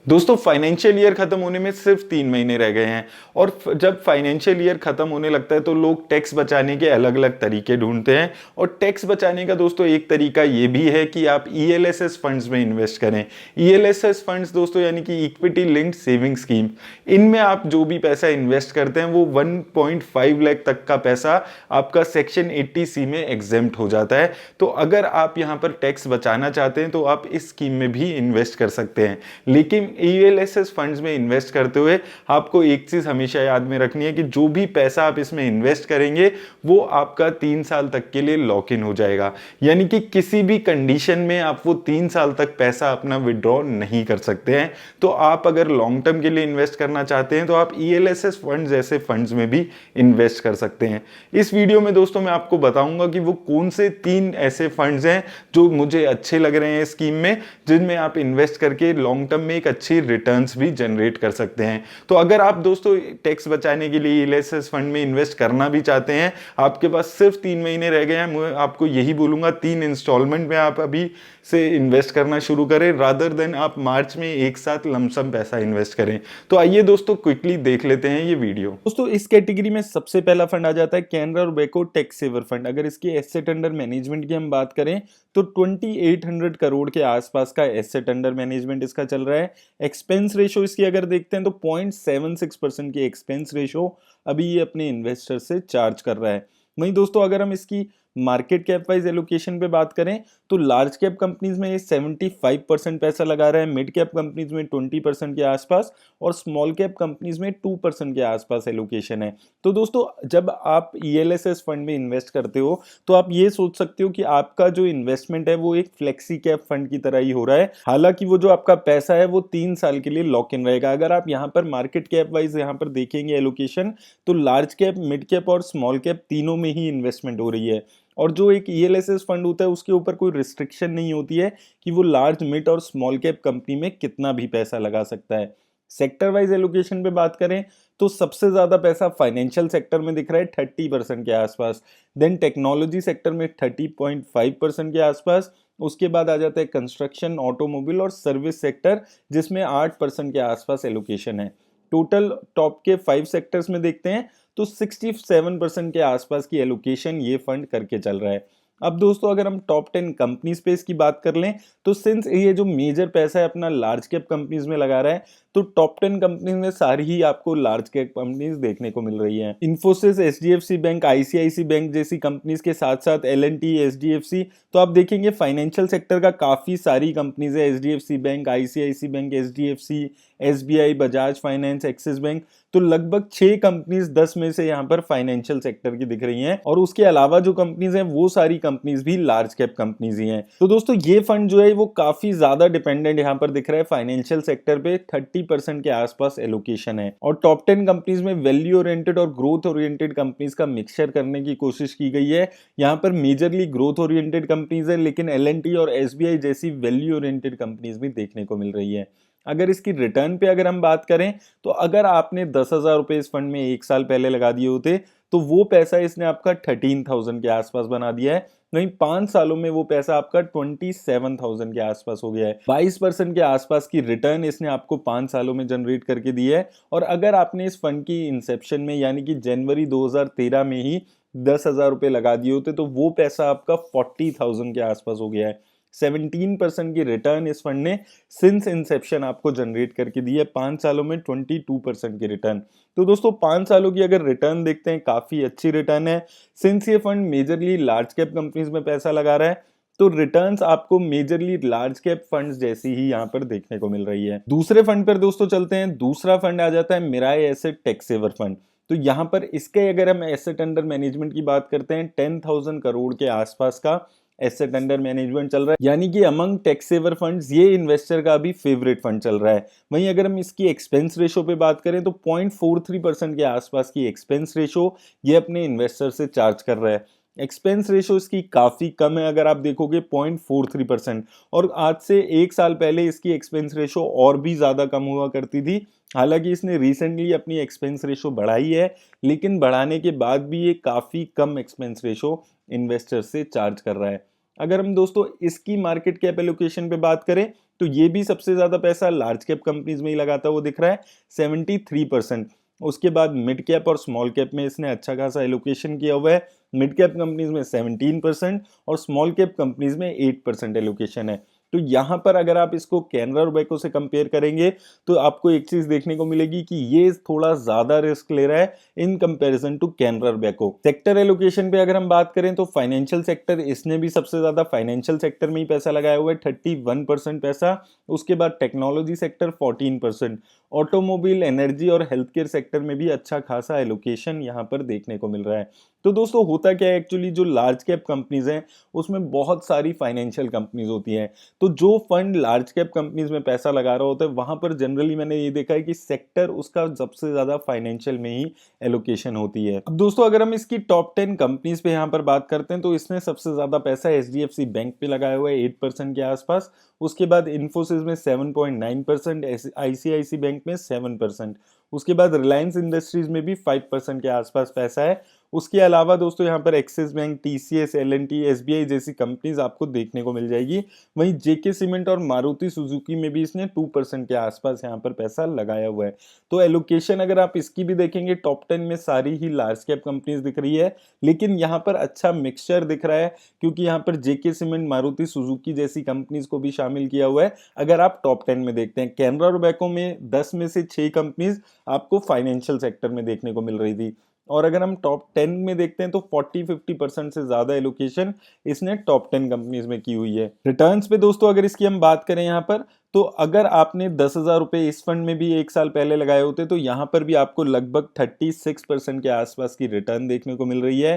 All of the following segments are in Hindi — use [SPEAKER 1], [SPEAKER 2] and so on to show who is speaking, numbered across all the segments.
[SPEAKER 1] दोस्तों फाइनेंशियल ईयर खत्म होने में सिर्फ 3 महीने रह गए हैं और जब फाइनेंशियल ईयर खत्म होने लगता है तो लोग टैक्स बचाने के अलग अलग तरीके ढूंढते हैं। और टैक्स बचाने का दोस्तों एक तरीका ये भी है कि आप ईएलएसएस फंड्स में इन्वेस्ट करें। ईएलएसएस फंड्स दोस्तों यानी कि इक्विटी लिंक्ड सेविंग स्कीम, इनमें आप जो भी पैसा इन्वेस्ट करते हैं वो 1.5 लाख तक का पैसा आपका सेक्शन 80C में एग्जेम्प्ट हो जाता है। तो अगर आप यहाँ पर टैक्स बचाना चाहते हैं तो आप इस स्कीम में भी इन्वेस्ट कर सकते हैं। लेकिन ईएलएसएस फंड्स में इन्वेस्ट करते हुए आपको एक चीज हमेशा याद में रखनी है कि जो भी पैसा आप इसमें इन्वेस्ट करेंगे वो आपका 3 साल तक के लिए लॉक इन हो जाएगा, यानी कि किसी भी कंडीशन में आप वो 3 साल तक पैसा अपना विड्रॉ नहीं कर सकते हैं। तो आप अगर लॉन्ग टर्म के लिए इन्वेस्ट करना चाहते हैं तो आप ईएलएसएस फंड जैसे फंड्स में भी इन्वेस्ट कर सकते हैं। इस वीडियो में दोस्तों मैं आपको बताऊंगा कि वो कौन से 3 ऐसे फंड्स हैं जो मुझे अच्छे लग रहे हैं स्कीम में, जिनमें आप इन्वेस्ट करके लॉन्ग टर्म में एक अच्छी रिटर्न्स भी जनरेट कर सकते हैं। तो अगर आप दोस्तों टैक्स बचाने के लिए ईएलएसएस फंड में इन्वेस्ट करना भी चाहते हैं, आपके पास सिर्फ 3 महीने रह गए हैं, मैं आपको यही बोलूंगा 3 इंस्टॉलमेंट में आप अभी से इन्वेस्ट करना शुरू करें रादर देन आप मार्च में एक साथ लमसम पैसा इन्वेस्ट करें। तो आइए दोस्तों क्विकली देख लेते हैं ये वीडियो।
[SPEAKER 2] दोस्तों इस कैटेगरी में सबसे पहला फंड आ जाता है Canara Robeco tax saver fund. अगर इसकी एसेट अंडर मैनेजमेंट की हम बात करें तो 2800 करोड़ के आसपास का एसेट अंडर मैनेजमेंट इसका चल रहा है। एक्सपेंस रेशो इसकी अगर देखते हैं तो 0.76% की एक्सपेंस रेशो अभी ये अपने इन्वेस्टर से चार्ज कर रहा है। वहीं दोस्तों अगर हम इसकी मार्केट कैप वाइज एलोकेशन पे बात करें तो लार्ज कैप कंपनीज में ये 75% पैसा लगा रहा है, मिड कैप कंपनीज में 20% के आसपास और स्मॉल कैप कंपनीज में 2% के आसपास एलोकेशन है। तो दोस्तों जब आप ईएलएसएस फंड में इन्वेस्ट करते हो तो आप ये सोच सकते हो कि आपका जो इन्वेस्टमेंट है वो एक फ्लेक्सी कैप फंड की तरह ही हो रहा है। हालांकि वो जो आपका पैसा है वो 3 साल के लिए लॉक इन रहेगा। अगर आप यहाँ पर मार्केट कैप वाइज यहाँ पर देखेंगे एलोकेशन तो लार्ज कैप, मिड कैप और स्मॉल कैप तीनों में ही इन्वेस्टमेंट हो रही है। और जो एक ईएलएसएस फंड होता है उसके ऊपर कोई रिस्ट्रिक्शन नहीं होती है कि वो लार्ज, मिड और स्मॉल कैप कंपनी में कितना भी पैसा लगा सकता है। सेक्टर वाइज एलोकेशन पे बात करें तो सबसे ज्यादा पैसा फाइनेंशियल सेक्टर में दिख रहा है 30% के आसपास, देन टेक्नोलॉजी सेक्टर में 30.5% के आसपास, उसके बाद आ जाता है कंस्ट्रक्शन, ऑटोमोबाइल और सर्विस सेक्टर जिसमें 8% के आसपास एलोकेशन है। टोटल टॉप के 5 सेक्टर्स में देखते हैं तो 67% के आसपास की एलोकेशन ये फंड करके चल रहा है। अब दोस्तों अगर हम टॉप 10 कंपनी स्पेस की बात कर लें तो सिंस ये जो मेजर पैसा है अपना लार्ज कैप कंपनीज में लगा रहा है तो टॉप 10 कंपनीज में सारी ही आपको लार्ज कैप कंपनीज देखने को मिल रही हैं। Infosys, HDFC bank, ICICI bank जैसी कंपनीज के साथ साथ एलएनटी, एचडीएफसी, तो आप देखेंगे फाइनेंशियल सेक्टर का काफी सारी कंपनीज है। HDFC bank, ICICI bank, HDFC, SBI, Bajaj finance, Axis bank, तो लगभग 6 कंपनीज 10 में से यहाँ पर फाइनेंशियल सेक्टर की दिख रही हैं। और उसके अलावा जो कंपनीज हैं वो सारी कंपनीज भी लार्ज कैप कंपनीज ही हैं। तो दोस्तों ये फंड जो है वो काफी ज्यादा डिपेंडेंट यहाँ पर दिख रहा है फाइनेंशियल सेक्टर पे, 30% के आसपास एलोकेशन है। और टॉप 10 कंपनीज में वैल्यू ओरिएंटेड और ग्रोथ ओरिएंटेड कंपनीज का मिक्सचर करने की कोशिश की गई है। यहाँ पर मेजरली ग्रोथ ओरिएंटेड कंपनीज है लेकिन एलएनटी और एसबीआई जैसी वैल्यू ओरिएंटेड कंपनीज भी देखने को मिल रही है। अगर इसकी रिटर्न पे अगर हम बात करें तो अगर आपने 10,000 रुपए इस फंड में एक साल पहले लगा दिए होते तो वो पैसा इसने आपका 13,000 के आसपास बना दिया है। वहीं 5 सालों में वो पैसा आपका 27,000 के आसपास हो गया है। 22% के आसपास की रिटर्न इसने आपको 5 सालों में जनरेट करके दी है। और अगर आपने इस फंड की इंसेप्शन में यानी कि जनवरी 2013 में ही 10,000 रुपए लगा दिए होते तो वो पैसा आपका 40,000 के आसपास हो गया है। 17% की रिटर्न इस फंड ने सिंस इंसेप्शन आपको जनरेट करके दी है। 5 सालों में 22% की रिटर्न। तो दोस्तों 5 सालों की अगर रिटर्न देखते हैं काफी अच्छी रिटर्न है। सिंस ये fund majorly large cap companies में पैसा लगा रहा है तो रिटर्न्स आपको मेजरली लार्ज कैप फंड्स जैसी ही यहाँ पर देखने को मिल रही है। दूसरे फंड पर दोस्तों चलते हैं। दूसरा फंड आ जाता है Mirae asset tax saver fund. तो यहाँ पर इसके अगर हम एसेट अंडर मैनेजमेंट की बात करते हैं 10,000 करोड़ के आसपास का एसेट अंडर मैनेजमेंट चल रहा है, यानी कि अमंग टैक्स सेवर फंड्स ये इन्वेस्टर का भी फेवरेट फंड चल रहा है। वहीं अगर हम इसकी एक्सपेंस रेशो पे बात करें तो 0.43% के आसपास की एक्सपेंस रेशो ये अपने इन्वेस्टर से चार्ज कर रहा है। एक्सपेंस रेशो इसकी काफी कम है अगर आप देखोगे 0.43%। और आज से एक साल पहले इसकी एक्सपेंस रेशो और भी ज्यादा कम हुआ करती थी। हालांकि इसने रिसेंटली अपनी एक्सपेंस रेशो बढ़ाई है लेकिन बढ़ाने के बाद भी ये काफी कम एक्सपेंस रेशो इन्वेस्टर से चार्ज कर रहा है। अगर हम दोस्तों इसकी मार्केट कैप एलोकेशन पे बात करें तो ये भी सबसे ज्यादा पैसा लार्ज कैप कंपनीज में ही लगाता हुआ दिख रहा है 73%। उसके बाद मिड कैप और स्मॉल कैप में इसने अच्छा खासा एलोकेशन किया हुआ है। मिड कैप कंपनीज में 17% और स्मॉल कैप कंपनीज में 8% एलोकेशन है। तो यहाँ पर अगर आप इसको कैनरा रोबेको से कंपेयर करेंगे तो आपको एक चीज देखने को मिलेगी कि ये थोड़ा ज्यादा रिस्क ले रहा है in comparison to Canara Robeco. Sector allocation पे अगर हम बात करें तो फाइनेंशियल सेक्टर, इसने भी सबसे ज्यादा फाइनेंशियल सेक्टर में ही पैसा लगाया हुआ है 31% पैसा। उसके बाद टेक्नोलॉजी सेक्टर 14%, ऑटोमोबाइल, एनर्जी और हेल्थ केयर सेक्टर में भी अच्छा खासा एलोकेशन यहाँ पर देखने को मिल रहा है। तो दोस्तों होता क्या है, एक्चुअली जो लार्ज कैप कंपनीज हैं उसमें बहुत सारी फाइनेंशियल कंपनीज होती हैं। तो जो फंड लार्ज कैप कंपनीज में पैसा लगा रहा होता है वहां पर जनरली मैंने ये देखा है कि सेक्टर उसका सबसे ज्यादा फाइनेंशियल में ही एलोकेशन होती है। अब दोस्तों अगर हम इसकी टॉप 10 कंपनीज पे यहाँ पर बात करते हैं तो इसने सबसे ज्यादा पैसा एचडीएफसी बैंक पे लगाया हुआ है 8% के आसपास। उसके बाद इन्फोसिस में 7.9%, आईसीआईसी बैंक में 7%। उसके बाद रिलायंस इंडस्ट्रीज में भी 5% के आसपास पैसा है। उसके अलावा दोस्तों यहाँ पर Axis bank, TCS, LNT, SBI जैसी कंपनीज आपको देखने को मिल जाएगी। वहीं जेके सीमेंट और मारुति सुजुकी में भी इसने 2% के आसपास यहाँ पर पैसा लगाया हुआ है। तो एलोकेशन अगर आप इसकी भी देखेंगे टॉप 10 में सारी ही लार्ज कैप कंपनीज दिख रही है, लेकिन यहाँ पर अच्छा मिक्सचर दिख रहा है क्योंकि यहाँ पर जेके सीमेंट, मारुति सुजुकी जैसी कंपनीज को भी शामिल किया हुआ है। अगर आप टॉप 10 में देखते हैं, कैनरा रोबेको में 10 में से 6 कंपनीज आपको फाइनेंशियल सेक्टर में देखने को मिल रही थी। और अगर हम टॉप 10 में देखते हैं तो 40-50% से ज्यादा एलोकेशन इसने टॉप 10 कंपनीज में की हुई है। रिटर्न्स पे दोस्तों अगर इसकी हम बात करें यहाँ पर, तो अगर आपने 10,000 रुपए इस फंड में भी एक साल पहले लगाए होते तो यहाँ पर भी आपको लगभग 36% के आसपास की रिटर्न देखने को मिल रही है।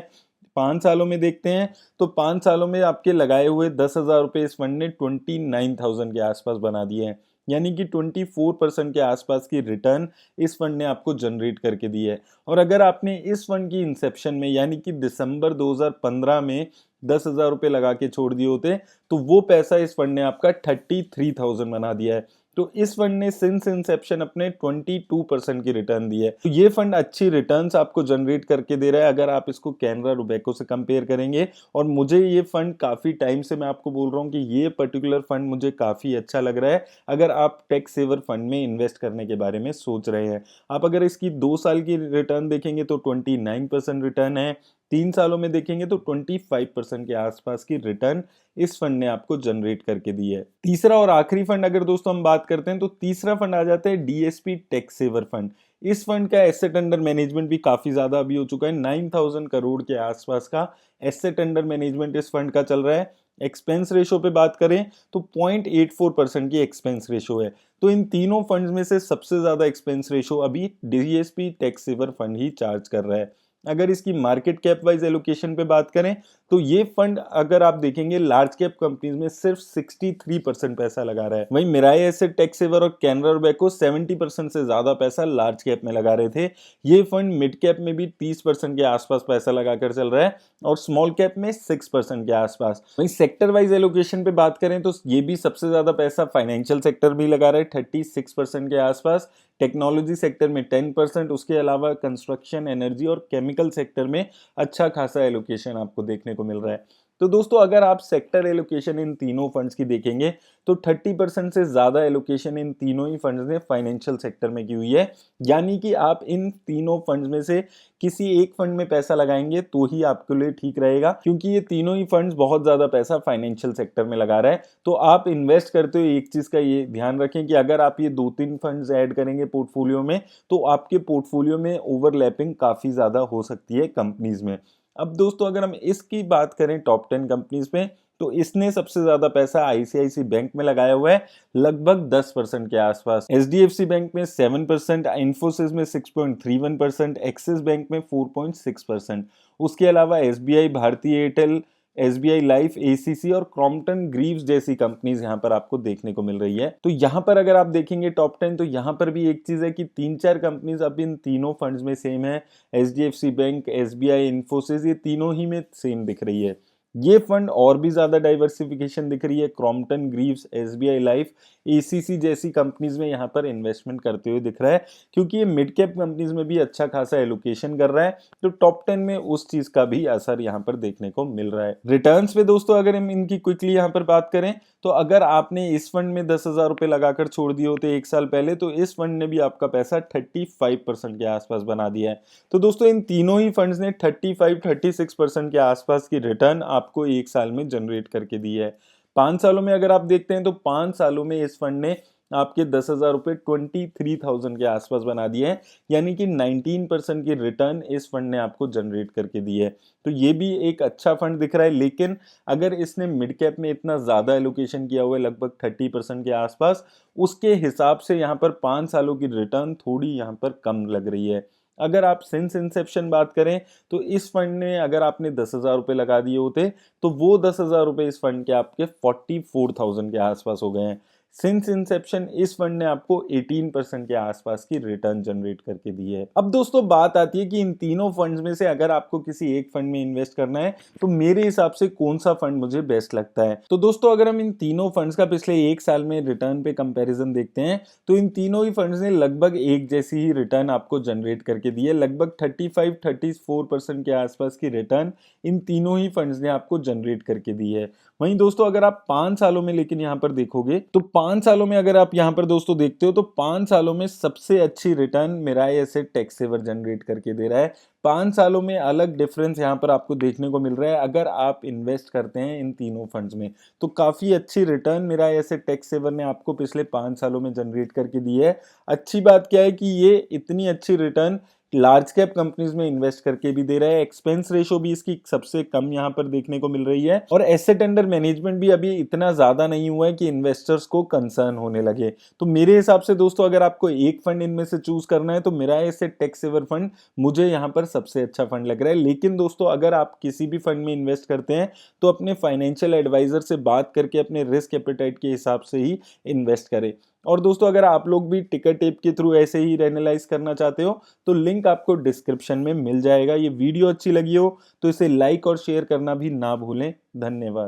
[SPEAKER 2] 5 सालों में देखते हैं तो 5 सालों में आपके लगाए हुए 10,000 रुपए इस फंड ने 29,000 के आसपास बना दिए हैं, यानी कि 24% के आसपास की रिटर्न इस फंड ने आपको जनरेट करके दी है। और अगर आपने इस फंड की इंसेप्शन में यानी कि दिसंबर 2015 में 10,000 रुपए लगा के छोड़ दिए होते तो वो पैसा इस फंड ने आपका 33,000 बना दिया है। तो इस फंड ने सिंस इंसेप्शन अपने 22% की रिटर्न दी है। तो ये फंड अच्छी रिटर्न्स आपको जनरेट करके दे रहा है अगर आप इसको कैनरा रोबेको से कंपेयर करेंगे। और मुझे ये फंड काफी टाइम से मैं आपको बोल रहा हूँ कि ये पर्टिकुलर फंड मुझे काफी अच्छा लग रहा है अगर आप टैक्स सेवर फंड में इन्वेस्ट करने के बारे में सोच रहे हैं। आप अगर इसकी 2 साल की रिटर्न देखेंगे तो 29% रिटर्न है, 3 सालों में देखेंगे तो 25% के आसपास की रिटर्न इस फंड ने आपको जनरेट करके दी है। तीसरा और आखिरी फंड अगर दोस्तों हम बात करते हैं तो तीसरा फंड आ जाता है डीएसपी टैक्स सेवर फंड। इस फंड का एसेट अंडर मैनेजमेंट भी काफी ज्यादा अभी हो चुका है, 9,000 करोड़ के आसपास का एसेट अंडर मैनेजमेंट इस फंड का चल रहा है। एक्सपेंस रेशो पे बात करें तो 0.84% की एक्सपेंस रेशो है। तो इन तीनों फंड्स में से सबसे ज्यादा एक्सपेंस रेशो अभी डीएसपी टैक्स सेवर फंड ही चार्ज कर रहा है। अगर इसकी मार्केट कैप वाइज एलोकेशन पे बात करें तो ये फंड अगर आप देखेंगे लार्ज कैप कंपनीज में सिर्फ 63% पैसा लगा रहा है। वहीं मिराई एसेट, टैक्स सेवर और कैनरा रोबेको 70% से ज्यादा पैसा लार्ज कैप में लगा रहे थे। ये फंड मिड कैप में भी 30% के आसपास पैसा लगाकर चल रहा है और स्मॉल कैप में 6% के आसपास। वहीं सेक्टर वाइज एलोकेशन पे बात करें तो ये भी सबसे ज्यादा पैसा फाइनेंशियल सेक्टर भी लगा रहा है 36% के आसपास, टेक्नोलॉजी सेक्टर में 10%, उसके अलावा कंस्ट्रक्शन, एनर्जी और केमिकल सेक्टर में अच्छा खासा एलोकेशन आपको देखने को मिल रहा है। तो दोस्तों अगर आप सेक्टर एलोकेशन इन तीनों फंड्स की देखेंगे तो 30% से ज्यादा एलोकेशन इन तीनों ही फंड्स ने फाइनेंशियल सेक्टर में की हुई है, यानी कि आप इन तीनों फंड्स में से किसी एक फंड में पैसा लगाएंगे तो ही आपके लिए ठीक रहेगा, क्योंकि ये तीनों ही फंड्स बहुत ज्यादा पैसा फाइनेंशियल सेक्टर में लगा रहा है। तो आप इन्वेस्ट करते हुए एक चीज का ये ध्यान रखें कि अगर आप ये 2-3 फंड्स ऐड करेंगे पोर्टफोलियो में तो आपके पोर्टफोलियो में ओवरलैपिंग काफी ज्यादा हो सकती है कंपनीज में। अब दोस्तों अगर हम इसकी बात करें टॉप 10 कंपनीज में तो इसने सबसे ज्यादा पैसा आईसीआईसी बैंक में लगाया हुआ है लगभग 10% के आसपास, एचडीएफसी बैंक में 7%, इन्फोसिस में 6.31%, एक्सिस बैंक में 4.6%। उसके अलावा एसबीआई, भारतीय एयरटेल, एसबीआई लाइफ, एसीसी और क्रॉम्पटन ग्रीव्स जैसी कंपनीज यहाँ पर आपको देखने को मिल रही है। तो यहाँ पर अगर आप देखेंगे टॉप 10 तो यहाँ पर भी एक चीज है कि 3-4 कंपनीज अब इन तीनों फंड्स में सेम है, एचडीएफसी बैंक, एसबीआई, इन्फोसिस, ये तीनों ही में सेम दिख रही है। ये फंड और भी ज्यादा डाइवर्सिफिकेशन दिख रही है, Crompton Greaves, SBI life, ACC जैसी कंपनीज में यहाँ पर इन्वेस्टमेंट करते हुए दिख रहा है, क्योंकि ये मिड कैप कंपनीज में भी अच्छा खासा एलोकेशन कर रहा है, तो टॉप 10 में उस चीज का भी असर यहाँ पर देखने को मिल रहा है। रिटर्न्स पे दोस्तों अगर हम इनकी क्विकली यहाँ पर बात करें, तो अगर आपने इस फंड में 10,000 रुपए लगाकर छोड़ दिए होते 1 साल पहले, तो इस फंड ने भी आपका पैसा 35% के आसपास बना दिया है। तो दोस्तों इन तीनों ही फंड्स ने 35-36% के आसपास की रिटर्न आपको 1 साल में जनरेट करके दी है। 5 सालों में अगर आप देखते हैं तो 5 सालों में इस फंड ने आपके 10,000 रुपए 23,000 के आसपास बना दिए हैं, यानी कि 19% की रिटर्न इस फंड ने आपको जनरेट करके दी है। तो ये भी एक अच्छा फंड दिख रहा है, लेकिन अगर इसने मिड कैप में इतना ज्यादा एलोकेशन किया हुआ है लगभग 30% के आसपास, उसके हिसाब से यहाँ पर 5 सालों की रिटर्न थोड़ी यहाँ पर कम लग रही है। अगर आप सिंस इंसेप्शन बात करें, तो इस फंड ने अगर आपने 10,000 रुपए लगा दिए होते, तो वो 10,000 रुपए इस फंड के आपके 44,000 के आसपास हो गए हैं। सिंस इंसेप्शन इस फंड ने आपको 18% के आसपास की रिटर्न जनरेट करके दी है। अब दोस्तों बात आती है कि इन तीनों फंड्स में से अगर आपको किसी एक फंड में इन्वेस्ट करना है, तो मेरे हिसाब से कौन सा फंड मुझे बेस्ट लगता है। तो दोस्तों अगर हम इन तीनों फंड्स का पिछले 1 साल में रिटर्न पे कंपैरिजन देखते हैं, तो इन तीनों ही फंड्स ने लगभग एक जैसी ही रिटर्न आपको जनरेट करके दी है। लगभग 35-34% के आसपास की रिटर्न इन तीनों ही फंड्स ने आपको जनरेट करके दी है। वहीं दोस्तों अगर आप 5 सालों में लेकिन यहाँ पर देखोगे, तो 5 सालों में अगर आप यहाँ पर दोस्तों देखते हो, तो 5 सालों में सबसे अच्छी return Mirae asset tax saver generate करके दे रहा है। 5 सालों में अलग डिफरेंस यहाँ पर आपको देखने को मिल रहा है। अगर आप इन्वेस्ट करते हैं इन तीनों फंड्स में, तो काफी अच्छी return Mirae asset tax saver ने आपको पिछले 5 सालों में जनरेट करके दी है। अच्छी बात क्या है कि ये इतनी अच्छी रिटर्न लार्ज कैप कंपनीज में इन्वेस्ट करके भी दे रहा है। एक्सपेंस रेशो भी इसकी सबसे कम यहाँ पर देखने को मिल रही है, और एसेट अंडर मैनेजमेंट भी अभी इतना ज्यादा नहीं हुआ है कि इन्वेस्टर्स को कंसर्न होने लगे। तो मेरे हिसाब से दोस्तों अगर आपको एक फंड इनमें से चूज करना है, तो मेरा एसेट टैक्स सेवर फंड मुझे यहाँ पर सबसे अच्छा फंड लग रहा है। लेकिन दोस्तों अगर आप किसी भी फंड में इन्वेस्ट करते हैं, तो अपने फाइनेंशियल एडवाइजर से बात करके अपने रिस्क एपेटाइट के हिसाब से ही इन्वेस्ट करें। और दोस्तों अगर आप लोग भी टिकर टेप के थ्रू ऐसे ही एनालाइज करना चाहते हो, तो लिंक आपको डिस्क्रिप्शन में मिल जाएगा। ये वीडियो अच्छी लगी हो तो इसे लाइक और शेयर करना भी ना भूलें। धन्यवाद।